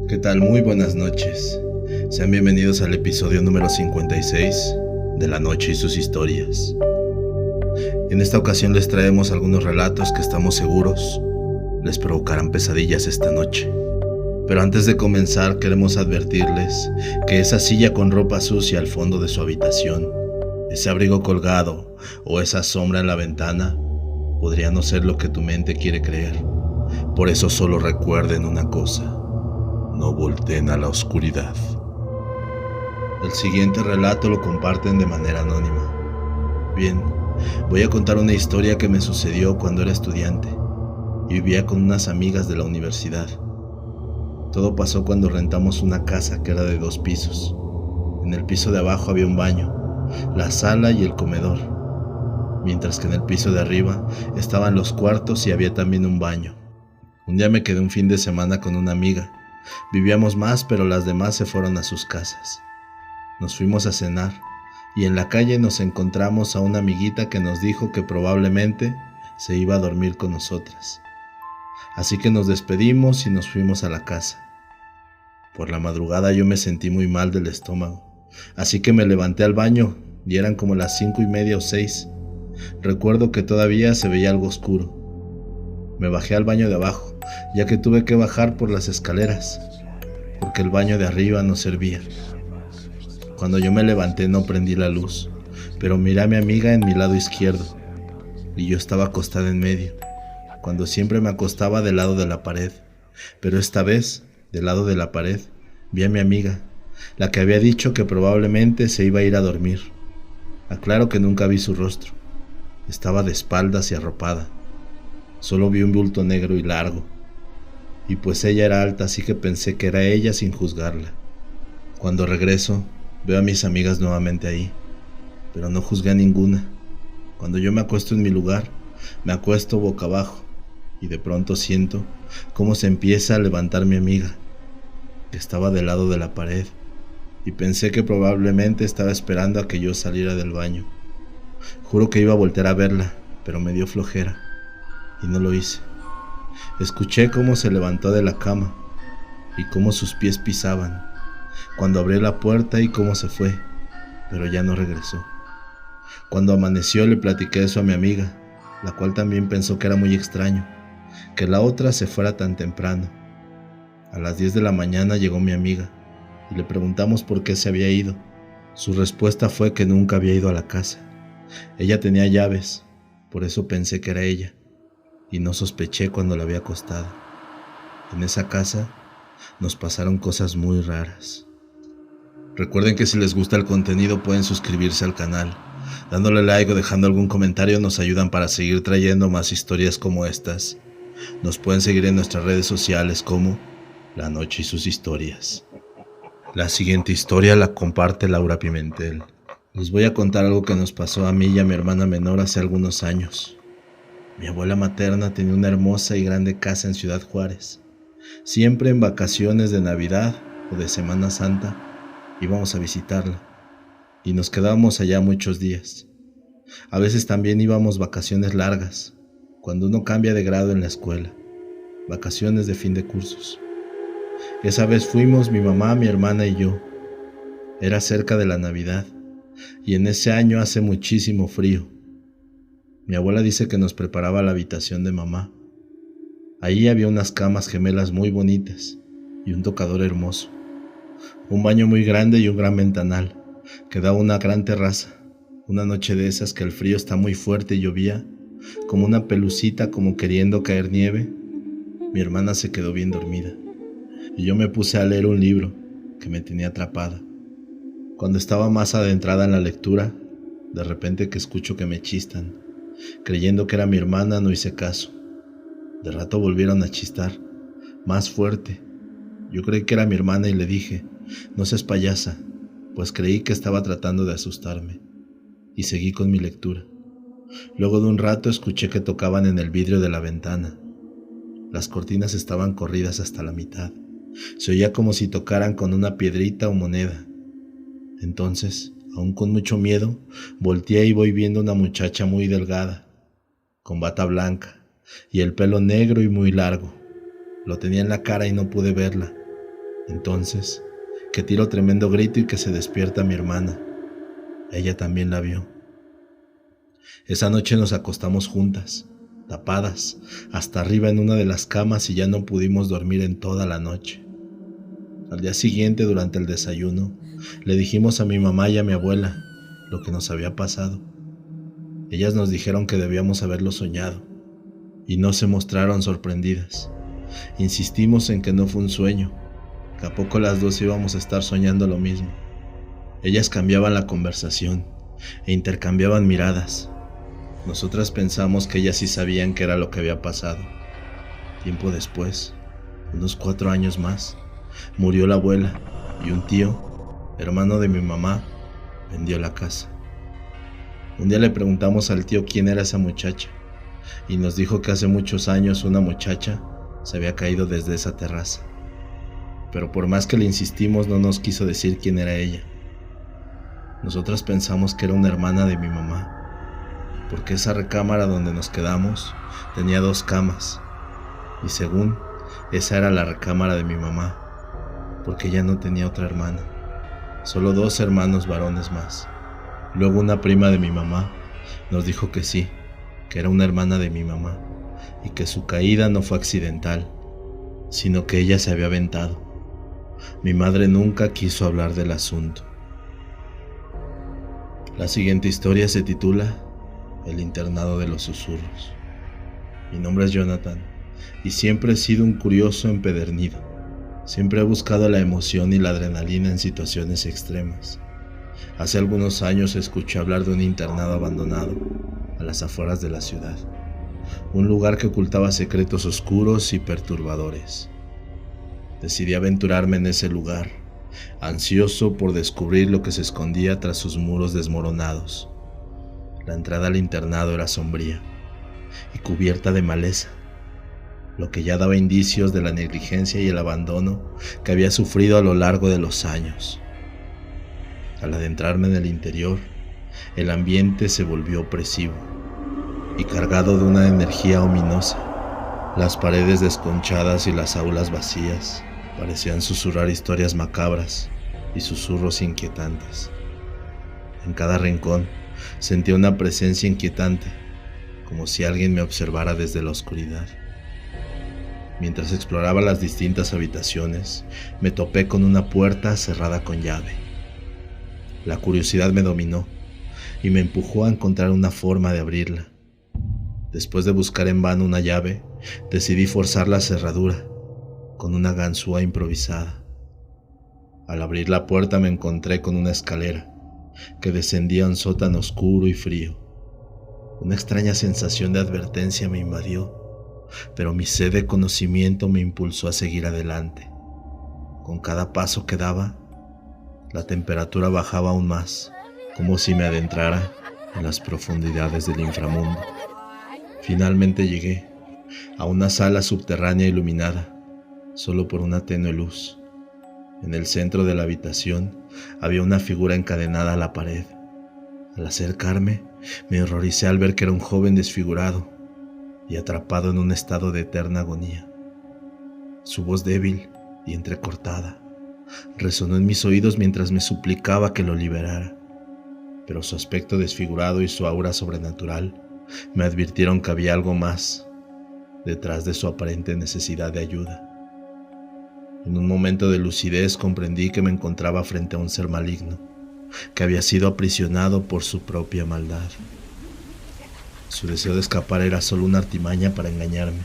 ¿Qué tal? Muy buenas noches. Sean bienvenidos al episodio número 56 de La Noche y sus historias. En esta ocasión les traemos algunos relatos que estamos seguros les provocarán pesadillas esta noche. Pero antes de comenzar queremos advertirles que esa silla con ropa sucia al fondo de su habitación, ese abrigo colgado o esa sombra en la ventana podría no ser lo que tu mente quiere creer. Por eso solo recuerden una cosa: no volteen a la oscuridad. El siguiente relato lo comparten de manera anónima. Bien, voy a contar una historia que me sucedió cuando era estudiante y vivía con unas amigas de la universidad. Todo pasó cuando rentamos una casa que era de 2 pisos. En el piso de abajo había un baño, la sala y el comedor, mientras que en el piso de arriba estaban los cuartos y había también un baño. Un día me quedé un fin de semana con una amiga. Vivíamos más, pero las demás se fueron a sus casas. Nos fuimos a cenar y en la calle nos encontramos a una amiguita que nos dijo que probablemente se iba a dormir con nosotras. Así que nos despedimos y nos fuimos a la casa. Por la madrugada yo me sentí muy mal del estómago, así que me levanté al baño y eran como las 5:30 o 6. Recuerdo que todavía se veía algo oscuro. Me bajé al baño de abajo, ya que tuve que bajar por las escaleras, porque el baño de arriba no servía. Cuando yo me levanté no prendí la luz, pero miré a mi amiga en mi lado izquierdo, y yo estaba acostada en medio, cuando siempre me acostaba del lado de la pared, pero esta vez, del lado de la pared, vi a mi amiga, la que había dicho que probablemente se iba a ir a dormir. Aclaro que nunca vi su rostro, estaba de espaldas y arropada. Solo vi un bulto negro y largo, y pues ella era alta, así que pensé que era ella sin juzgarla. Cuando regreso, veo a mis amigas nuevamente ahí, pero no juzgué a ninguna. Cuando yo me acuesto en mi lugar, me acuesto boca abajo, y de pronto siento cómo se empieza a levantar mi amiga, que estaba del lado de la pared, y pensé que probablemente estaba esperando a que yo saliera del baño. Juro que iba a voltear a verla, pero me dio flojera y no lo hice. Escuché cómo se levantó de la cama y cómo sus pies pisaban cuando abrí la puerta y cómo se fue, pero ya no regresó. Cuando amaneció le platiqué eso a mi amiga, la cual también pensó que era muy extraño que la otra se fuera tan temprano. A las 10 de la mañana llegó mi amiga y le preguntamos por qué se había ido. Su respuesta fue que nunca había ido a la casa. Ella tenía llaves, por eso pensé que era ella, y no sospeché cuando la había acostado. En esa casa nos pasaron cosas muy raras. Recuerden que si les gusta el contenido pueden suscribirse al canal. Dándole like o dejando algún comentario nos ayudan para seguir trayendo más historias como estas. Nos pueden seguir en nuestras redes sociales como La Noche y sus historias. La siguiente historia la comparte Laura Pimentel. Les voy a contar algo que nos pasó a mí y a mi hermana menor hace algunos años. Mi abuela materna tenía una hermosa y grande casa en Ciudad Juárez. Siempre en vacaciones de Navidad o de Semana Santa íbamos a visitarla y nos quedábamos allá muchos días. A veces también íbamos vacaciones largas, cuando uno cambia de grado en la escuela, vacaciones de fin de cursos. Esa vez fuimos mi mamá, mi hermana y yo. Era cerca de la Navidad y en ese año hace muchísimo frío. Mi abuela dice que nos preparaba la habitación de mamá. Allí había unas camas gemelas muy bonitas y un tocador hermoso, un baño muy grande y un gran ventanal que daba una gran terraza. Una noche de esas que el frío está muy fuerte y llovía como una pelucita, como queriendo caer nieve, mi hermana se quedó bien dormida y yo me puse a leer un libro que me tenía atrapada. Cuando estaba más adentrada en la lectura, de repente que escucho que me chistan. Creyendo que era mi hermana, no hice caso. De rato volvieron a chistar, más fuerte. Yo creí que era mi hermana y le dije: no seas payasa, pues creí que estaba tratando de asustarme. Y seguí con mi lectura. Luego de un rato escuché que tocaban en el vidrio de la ventana. Las cortinas estaban corridas hasta la mitad. Se oía como si tocaran con una piedrita o moneda. Entonces, aún con mucho miedo, volteé y voy viendo una muchacha muy delgada, con bata blanca y el pelo negro y muy largo. Lo tenía en la cara y no pude verla. Entonces, que tiro tremendo grito y que se despierta mi hermana. Ella también la vio. Esa noche nos acostamos juntas, tapadas, hasta arriba en una de las camas y ya no pudimos dormir en toda la noche. Al día siguiente, durante el desayuno, le dijimos a mi mamá y a mi abuela lo que nos había pasado. Ellas nos dijeron que debíamos haberlo soñado y no se mostraron sorprendidas. Insistimos en que no fue un sueño, que a poco las dos íbamos a estar soñando lo mismo. Ellas cambiaban la conversación e intercambiaban miradas. Nosotras pensamos que ellas sí sabían qué era lo que había pasado. Tiempo después, unos 4 años más, murió la abuela y un tío, hermano de mi mamá, vendió la casa. Un día le preguntamos al tío quién era esa muchacha y nos dijo que hace muchos años una muchacha se había caído desde esa terraza. Pero por más que le insistimos no nos quiso decir quién era ella. Nosotras pensamos que era una hermana de mi mamá, porque esa recámara donde nos quedamos tenía 2 camas y según esa era la recámara de mi mamá, porque ella no tenía otra hermana, solo 2 hermanos varones más. Luego una prima de mi mamá nos dijo que sí, que era una hermana de mi mamá y que su caída no fue accidental, sino que ella se había aventado. Mi madre nunca quiso hablar del asunto. La siguiente historia se titula El internado de los susurros. Mi nombre es Jonathan y siempre he sido un curioso empedernido. Siempre he buscado la emoción y la adrenalina en situaciones extremas. Hace algunos años escuché hablar de un internado abandonado a las afueras de la ciudad, un lugar que ocultaba secretos oscuros y perturbadores. Decidí aventurarme en ese lugar, ansioso por descubrir lo que se escondía tras sus muros desmoronados. La entrada al internado era sombría y cubierta de maleza, lo que ya daba indicios de la negligencia y el abandono que había sufrido a lo largo de los años. Al adentrarme en el interior, el ambiente se volvió opresivo y cargado de una energía ominosa. Las paredes desconchadas y las aulas vacías parecían susurrar historias macabras y susurros inquietantes. En cada rincón sentía una presencia inquietante, como si alguien me observara desde la oscuridad. Mientras exploraba las distintas habitaciones, me topé con una puerta cerrada con llave. La curiosidad me dominó y me empujó a encontrar una forma de abrirla. Después de buscar en vano una llave, decidí forzar la cerradura con una ganzúa improvisada. Al abrir la puerta me encontré con una escalera que descendía a un sótano oscuro y frío. Una extraña sensación de advertencia me invadió, pero mi sed de conocimiento me impulsó a seguir adelante. Con cada paso que daba, la temperatura bajaba aún más, como si me adentrara en las profundidades del inframundo. Finalmente llegué a una sala subterránea iluminada solo por una tenue luz. En el centro de la habitación había una figura encadenada a la pared. Al acercarme, me horroricé al ver que era un joven desfigurado y atrapado en un estado de eterna agonía. Su voz débil y entrecortada resonó en mis oídos mientras me suplicaba que lo liberara, pero su aspecto desfigurado y su aura sobrenatural me advirtieron que había algo más detrás de su aparente necesidad de ayuda. En un momento de lucidez comprendí que me encontraba frente a un ser maligno, que había sido aprisionado por su propia maldad. Su deseo de escapar era solo una artimaña para engañarme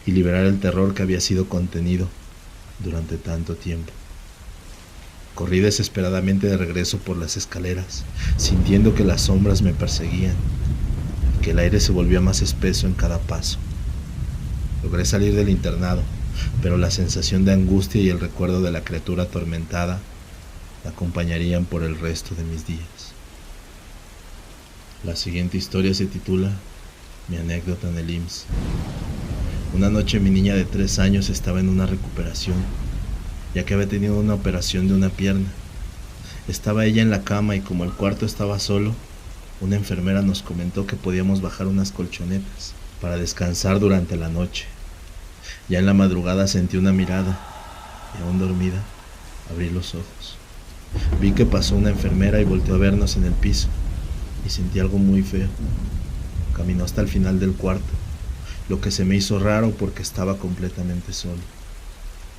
y liberar el terror que había sido contenido durante tanto tiempo. Corrí desesperadamente de regreso por las escaleras, sintiendo que las sombras me perseguían y que el aire se volvía más espeso en cada paso. Logré salir del internado, pero la sensación de angustia y el recuerdo de la criatura atormentada me acompañarían por el resto de mis días. La siguiente historia se titula Mi anécdota en el IMSS. Una noche mi niña de 3 años estaba en una recuperación, ya que había tenido una operación de una pierna. Estaba ella en la cama y como el cuarto estaba solo, una enfermera nos comentó que podíamos bajar unas colchonetas para descansar durante la noche. Ya en la madrugada sentí una mirada y aún dormida Abrí los ojos. Vi que pasó una enfermera y volteó a vernos en el piso, y sentí algo muy feo. Caminó hasta el final del cuarto, lo que se me hizo raro porque estaba completamente solo,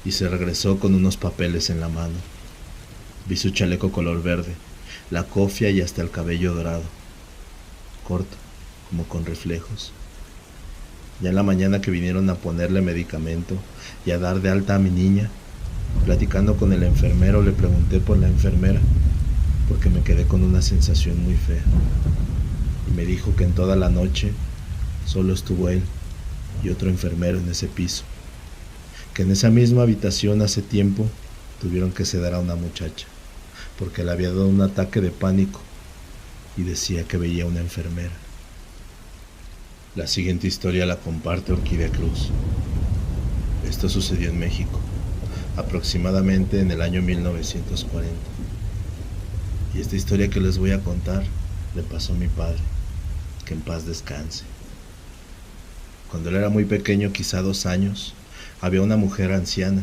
y se regresó con unos papeles en la mano. Vi su chaleco color verde, la cofia y hasta el cabello dorado, corto, como con reflejos. Ya en la mañana que vinieron a ponerle medicamento y a dar de alta a mi niña, platicando con el enfermero, le pregunté por la enfermera, porque me quedé con una sensación muy fea. Y me dijo que en toda la noche solo estuvo él y otro enfermero en ese piso, que en esa misma habitación hace tiempo tuvieron que sedar a una muchacha, porque le había dado un ataque de pánico y decía que veía a una enfermera. La siguiente historia la comparte Orquídea Cruz. Esto sucedió en México, aproximadamente en el año 1940. Y esta historia que les voy a contar le pasó a mi padre, que en paz descanse. Cuando él era muy pequeño, quizá 2 años, había una mujer anciana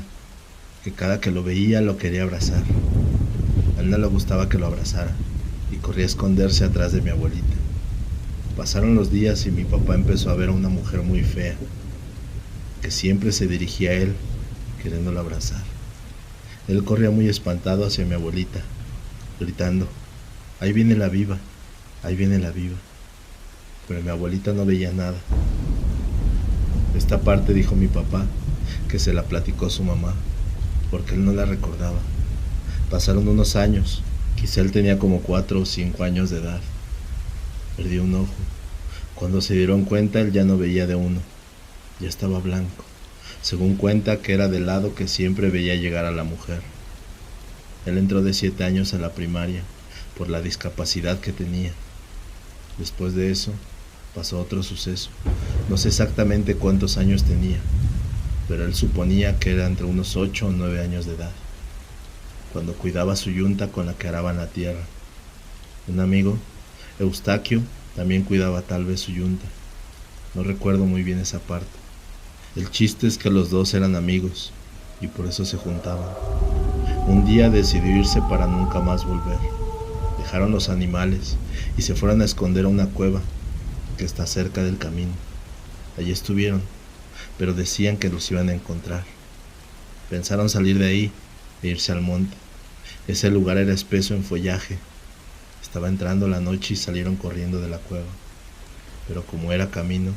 que cada que lo veía lo quería abrazar. A él no le gustaba que lo abrazara y corría a esconderse atrás de mi abuelita. Pasaron los días y mi papá empezó a ver a una mujer muy fea, que siempre se dirigía a él queriéndolo abrazar. Él corría muy espantado hacia mi abuelita, gritando: "Ahí viene la viva, ahí viene la viva". Pero mi abuelita no veía nada. Esta parte dijo mi papá que se la platicó su mamá, porque él no la recordaba. Pasaron unos años, quizá él tenía como 4 o 5 años de edad. Perdió un ojo. Cuando se dieron cuenta, él ya no veía de uno, ya estaba blanco. Según cuenta, que era del lado que siempre veía llegar a la mujer. Él entró de 7 años a la primaria por la discapacidad que tenía. Después de eso, pasó otro suceso. No sé exactamente cuántos años tenía, pero él suponía que era entre unos 8 o 9 años de edad, cuando cuidaba su yunta con la que araban la tierra. Un amigo, Eustaquio, también cuidaba tal vez su yunta. No recuerdo muy bien esa parte. El chiste es que los dos eran amigos y por eso se juntaban. Un día decidió irse para nunca más volver. Dejaron los animales y se fueron a esconder a una cueva que está cerca del camino. Allí estuvieron, pero decían que los iban a encontrar. Pensaron salir de ahí e irse al monte. Ese lugar era espeso en follaje. Estaba entrando la noche y salieron corriendo de la cueva. Pero como era camino,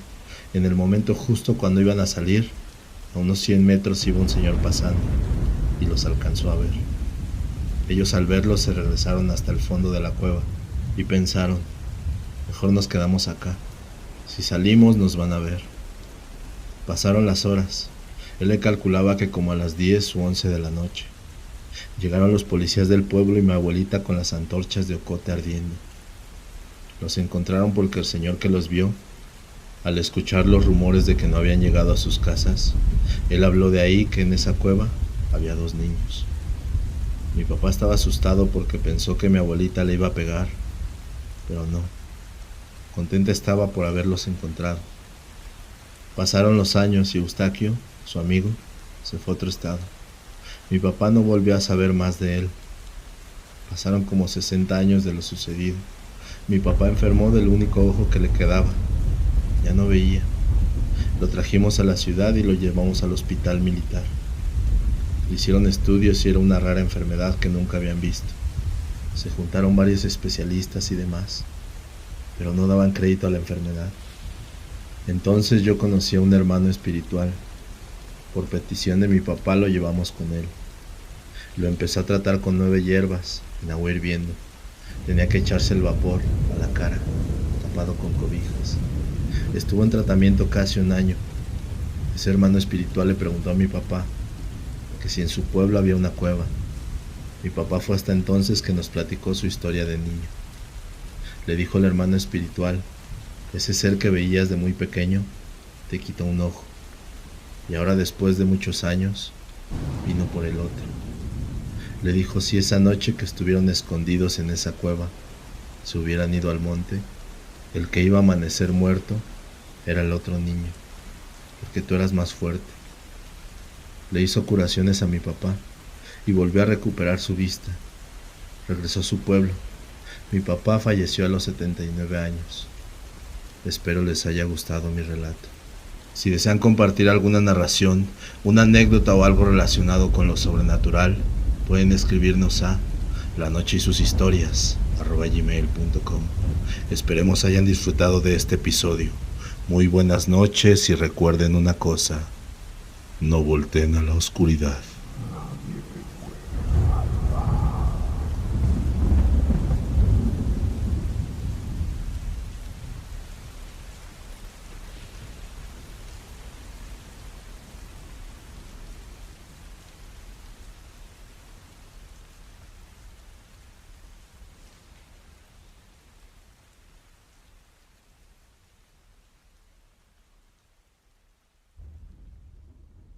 en el momento justo cuando iban a salir, a unos 100 metros iba un señor pasando y los alcanzó a ver. Ellos al verlos se regresaron hasta el fondo de la cueva y pensaron: mejor nos quedamos acá. Si salimos nos van a ver. Pasaron las horas. Él le calculaba que como a las 10 u 11 de la noche. Llegaron los policías del pueblo y mi abuelita con las antorchas de ocote ardiendo. Los encontraron porque el señor que los vio, al escuchar los rumores de que no habían llegado a sus casas, él habló de ahí que en esa cueva había 2 niños. Mi papá estaba asustado porque pensó que mi abuelita le iba a pegar, pero no. Contenta estaba por haberlos encontrado. Pasaron los años y Eustaquio, su amigo, se fue a otro estado. Mi papá no volvió a saber más de él. Pasaron como 60 años de lo sucedido. Mi papá enfermó del único ojo que le quedaba. Ya no veía. Lo trajimos a la ciudad y lo llevamos al hospital militar. Le hicieron estudios y era una rara enfermedad que nunca habían visto. Se juntaron varios especialistas y demás, pero no daban crédito a la enfermedad. Entonces yo conocí a un hermano espiritual. Por petición de mi papá lo llevamos con él. Lo empezó a tratar con 9 hierbas en agua hirviendo. Tenía que echarse el vapor a la cara, tapado con cobijas. Estuvo en tratamiento casi 1 año. Ese hermano espiritual le preguntó a mi papá que si en su pueblo había una cueva. Mi papá fue hasta entonces que nos platicó su historia de niño. Le dijo el hermano espiritual: ese ser que veías de muy pequeño te quitó un ojo, y ahora después de muchos años vino por el otro. Le dijo si esa noche que estuvieron escondidos en esa cueva se hubieran ido al monte, el que iba a amanecer muerto era el otro niño, porque tú eras más fuerte. Le hizo curaciones a mi papá y volvió a recuperar su vista. Regresó a su pueblo. Mi papá falleció a los 79 años. Espero les haya gustado mi relato. Si desean compartir alguna narración, una anécdota o algo relacionado con lo sobrenatural, pueden escribirnos a lanocheysushistorias@gmail.com. Esperemos hayan disfrutado de este episodio. Muy buenas noches y recuerden una cosa, no volteen a la oscuridad.